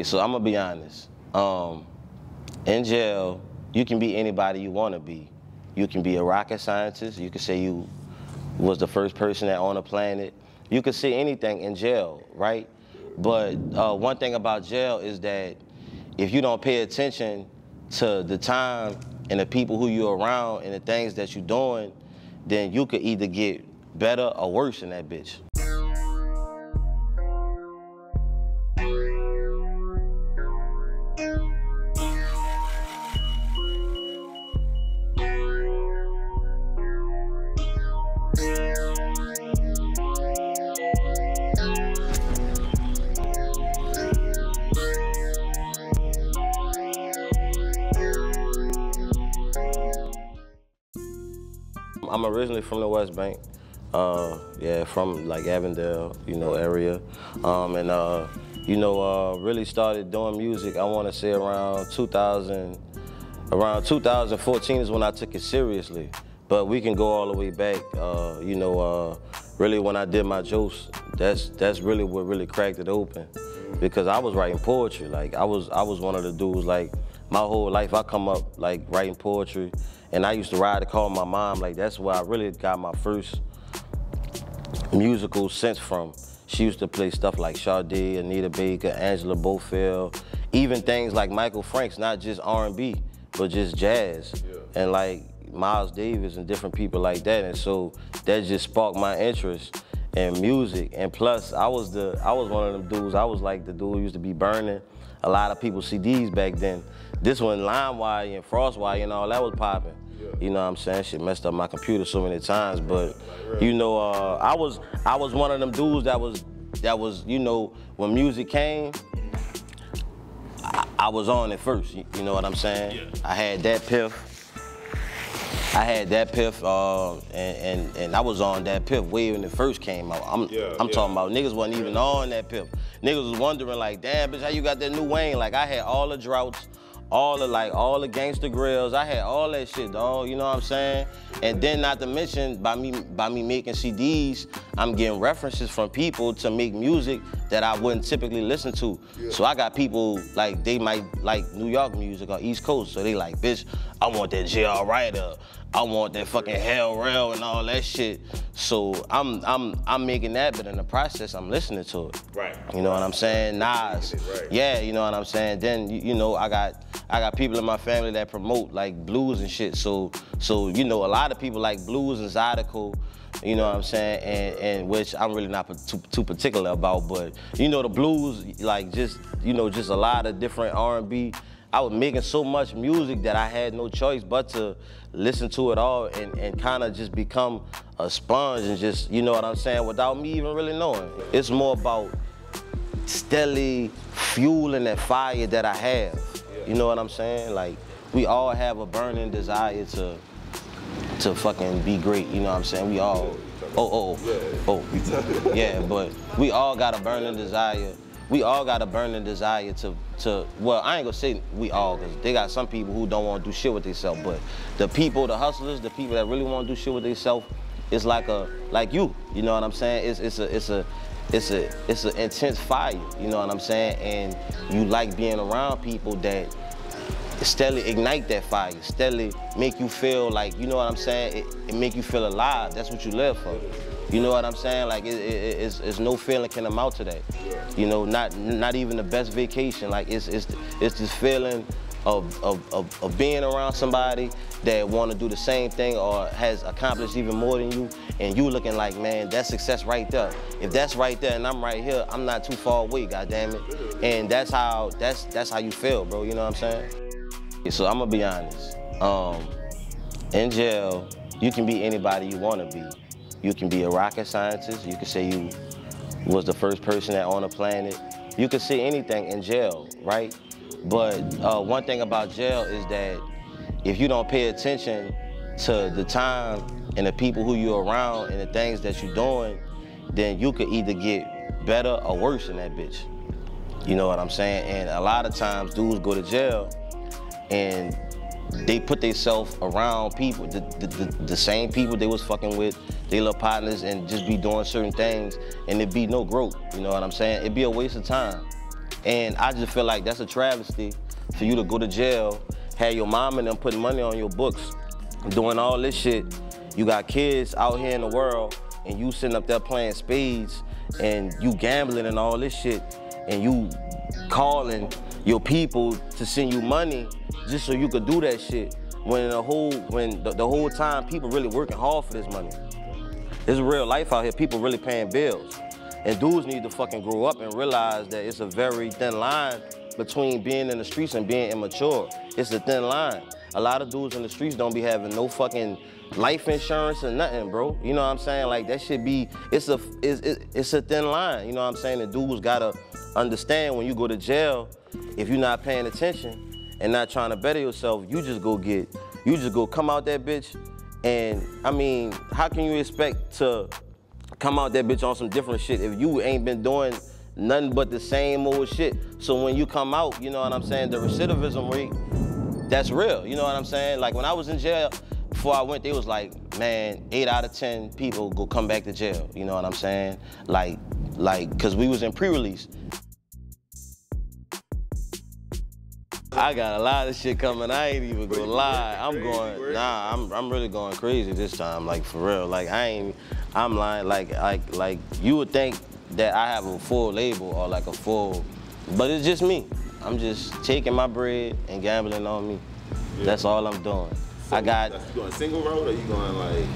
So I'm gonna be honest. In jail, you can be anybody you wanna be. You can be a rocket scientist. You can say you was the first person that on the planet. You can say anything in jail, right? But one thing about jail is that if you don't pay attention to the time and the people who you're around and the things that you're doing, then you could either get better or worse in that bitch. I'm originally from the West Bank, yeah, from like Avondale, you know, area, really started doing music. I want to say around 2014 is when I took it seriously. But we can go all the way back, really when I did my jokes, that's really what really cracked it open, because I was writing poetry. Like I was one of the dudes. Like my whole life, I come up like writing poetry. And I used to ride to call my mom. Like that's where I really got my first musical sense from. She used to play stuff like Sade, Anita Baker, Angela Bofield, even things like Michael Franks, not just R&B, but just jazz. Yeah. And like Miles Davis and different people like that. And so that just sparked my interest in music. And plus, I was one of them dudes. I was like the dude who used to be burning a lot of people's CDs back then. This one, LimeWire and FrostWire and all that was popping. Yeah. You know what I'm saying? Shit messed up my computer so many times, but you know, I was one of them dudes that was, you know, when music came, I was on it first. You know what I'm saying? Yeah. I had that piff. And I was on that piff way when it first came out. I'm talking about niggas wasn't even on that piff. Niggas was wondering like, damn, bitch, how you got that new Wayne? Like I had all the droughts, all the gangster grills. I had all that shit, dog. You know what I'm saying? And then not to mention, by me making CDs, I'm getting references from people to make music that I wouldn't typically listen to. Yeah. So I got people like they might like New York music or East Coast, so they like, bitch, I want that J.R. Ryder. I want that fucking Hell Rail and all that shit. So I'm making that, but in the process, I'm listening to it. Right. You know what I'm saying? Nas. Right. Yeah, you know what I'm saying? Then, you know, I got people in my family that promote like blues and shit. So you know, a lot of people like blues and Zydeco, you know what I'm saying? And which I'm really not too particular about, but you know, the blues, like just, you know, just a lot of different R&B. I was making so much music that I had no choice but to listen to it all and kind of just become a sponge and just, you know what I'm saying, without me even really knowing. It's more about steadily fueling that fire that I have. You know what I'm saying? Like, we all have a burning desire to fucking be great, you know what I'm saying? We all, yeah, but we all got a burning desire. We all got a burning desire to well, I ain't gonna say we all, because they got some people who don't want to do shit with themselves, but the people, the hustlers, the people that really want to do shit with themselves, it's like you know what I'm saying? It's an intense fire, you know what I'm saying? And you like being around people that steadily ignite that fire, steadily make you feel like, you know what I'm saying? It make you feel alive. That's what you live for. You know what I'm saying? Like it's no feeling can amount to that. You know, not even the best vacation. Like it's this feeling of being around somebody that want to do the same thing or has accomplished even more than you, and you looking like, man, that's success right there. If that's right there and I'm right here, I'm not too far away, goddammit. And that's how you feel, bro. You know what I'm saying? So I'm gonna be honest. In jail, you can be anybody you want to be. You can be a rocket scientist. You can say you was the first person that on the planet. You can say anything in jail, right? But one thing about jail is that if you don't pay attention to the time and the people who you're around and the things that you're doing, then you could either get better or worse in that bitch. You know what I'm saying? And a lot of times dudes go to jail and they put themselves around people, the same people they was fucking with, they little partners, and just be doing certain things, and it be no growth, you know what I'm saying? It'd be a waste of time. And I just feel like that's a travesty for you to go to jail, have your mom and them putting money on your books, doing all this shit. You got kids out here in the world, and you sitting up there playing spades, and you gambling and all this shit, and you calling your people to send you money just so you could do that shit. When the whole time people really working hard for this money. It's real life out here. People really paying bills. And dudes need to fucking grow up and realize that it's a very thin line between being in the streets and being immature. It's a thin line. A lot of dudes in the streets don't be having no fucking life insurance or nothing, bro. You know what I'm saying? Like that should be, it's a thin line. You know what I'm saying? The dudes gotta understand when you go to jail, if you're not paying attention and not trying to better yourself, you just go come out that bitch. And I mean, how can you expect to come out that bitch on some different shit if you ain't been doing nothing but the same old shit? So when you come out, you know what I'm saying, the recidivism rate, that's real, you know what I'm saying? Like when I was in jail, before I went, they was like, man, 8 out of 10 people go come back to jail, you know what I'm saying? Like, cause we was in pre-release. I got a lot of shit coming. I ain't even gonna lie. I'm really going crazy this time, like for real. Like I'm lying. Like you would think that I have a full label or like a full, but it's just me. I'm just taking my bread and gambling on me. Yeah. That's all I'm doing. So you going single road or you going like?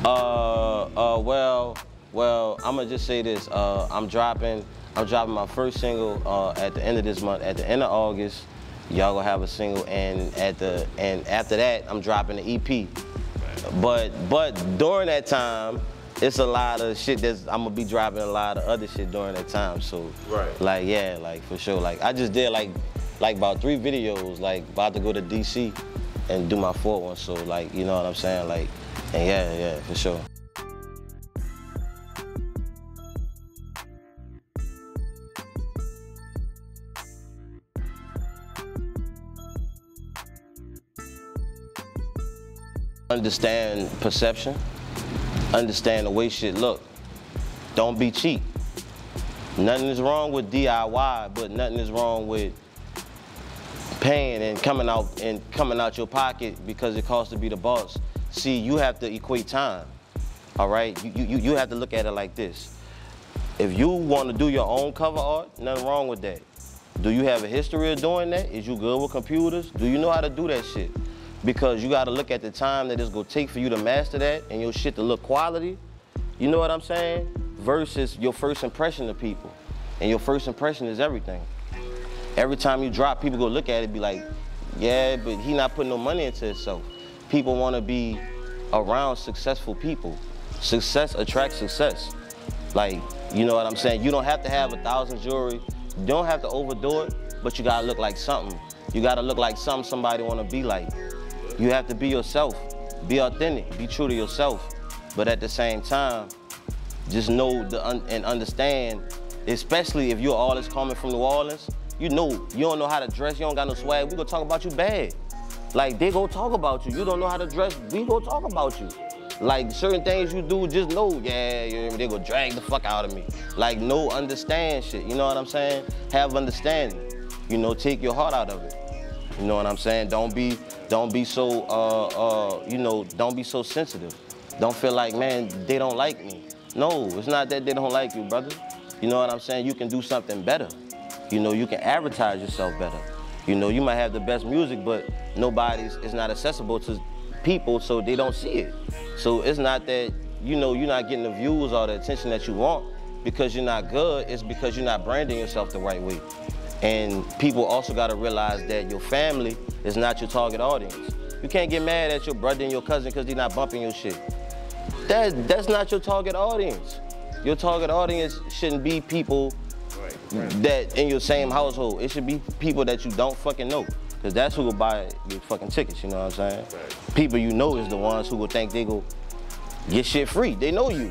Well, I'm gonna just say this. I'm dropping my first single at the end of this month, at the end of August. Y'all gonna have a single, and after that, I'm dropping the EP. But during that time, it's a lot of shit I'm gonna be dropping a lot of other shit during that time. So like yeah, like for sure. Like I just did like about 3 videos, like about to go to DC and do my 4th one. So like, you know what I'm saying? Like, and yeah, for sure. Understand perception, understand the way shit look. Don't be cheap. Nothing is wrong with DIY, but nothing is wrong with paying and coming out your pocket because it costs to be the boss. See, you have to equate time, all right? You have to look at it like this. If you want to do your own cover art, nothing wrong with that. Do you have a history of doing that? Is you good with computers? Do you know how to do that shit? Because you gotta look at the time that it's gonna take for you to master that and your shit to look quality. You know what I'm saying? Versus your first impression to people. And your first impression is everything. Every time you drop, people go look at it and be like, yeah, but he not putting no money into himself. People wanna be around successful people. Success attracts success. Like, you know what I'm saying? You don't have to have 1,000 jewelry. You don't have to overdo it, but you gotta look like something. You gotta look like something somebody wanna be like. You have to be yourself, be authentic, be true to yourself. But at the same time, just know and understand, especially if you're all that's coming from New Orleans, you know, you don't know how to dress, you don't got no swag, we gonna talk about you bad. Like, they gonna talk about you. You don't know how to dress, we gonna talk about you. Like, certain things you do, just know, yeah, they gonna drag the fuck out of me. Like, no, understand shit, you know what I'm saying? Have understanding, you know, take your heart out of it. You know what I'm saying? Don't be so, you know, don't be so sensitive. Don't feel like, man, they don't like me. No, it's not that they don't like you, brother. You know what I'm saying? You can do something better. You know, you can advertise yourself better. You know, you might have the best music, but it's not accessible to people, so they don't see it. So it's not that, you know, you're not getting the views or the attention that you want because you're not good. It's because you're not branding yourself the right way. And people also gotta realize that your family is not your target audience. You can't get mad at your brother and your cousin because they're not bumping your shit. That's not your target audience. Your target audience shouldn't be people that in your same household. It should be people that you don't fucking know. Because that's who will buy your fucking tickets, you know what I'm saying? People you know is the ones who will think they go get shit free. They know you.